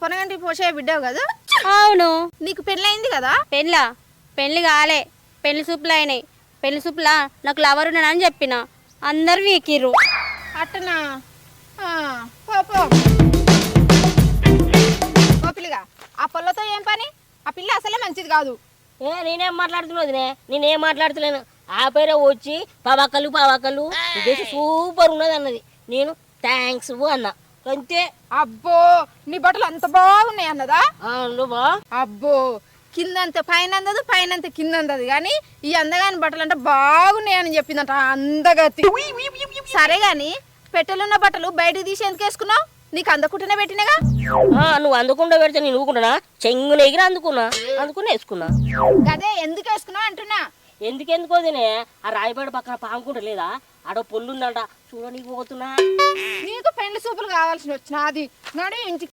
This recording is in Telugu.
పొనగంటి పోసే బిడ్డవు కదా? అవును. నీకు పెళ్ళయింది కదా? పెళ్ళి కాలే, పెళ్లి సూపులు అయినాయి. పెళ్లి సూపులా నాకు లవర్ ఉన్నానని చెప్పిన, అందరు వీకిర్రు. అట్టనా? పో పిల్లగా, ఆ పొల్లతో ఏం పని? ఆ పిల్ల అసలే మంచిది కాదు. నేనేం మాట్లాడుతున్నావు? నేనేం మాట్లాడుతలేను. ఆ పేరే వచ్చి పవాకలు సూపర్ ఉన్నది అన్నది. నేను థ్యాంక్స్ అన్నా అంతే. అబ్బో, నీ బట్టలు అంత బాగున్నాయి అన్నదా? నువ్వా? అబ్బో, కిందంత పైన అందదు, పైనంత కింద అందదు, కానీ ఈ అందగాని బట్టలు అంటే బాగున్నాయని చెప్పిందంట అందగతి. సరే గాని పెట్టెలున్న బట్టలు బయటకు తీసి ఎందుకు వేసుకున్నావు? నీకు అందకుంటేనే పెట్టినగా. నువ్వు అందుకుండా పెడితే నేను ఊరుకుంటున్నా? చెంగున ఎగిరి అందుకుని వేసుకున్నా. అదే ఎందుకు వేసుకున్నావు అంటున్నా. ఎందుకోదినే, ఆ రాయబేడ పక్కన పాముకుంటా లేదా, ఆడ పొల్లుందంట చూడనీకి పోతున్నా. నీకు పెళ్లి సూపులు కావాల్సి వచ్చిన అది నడు ఇంటికి.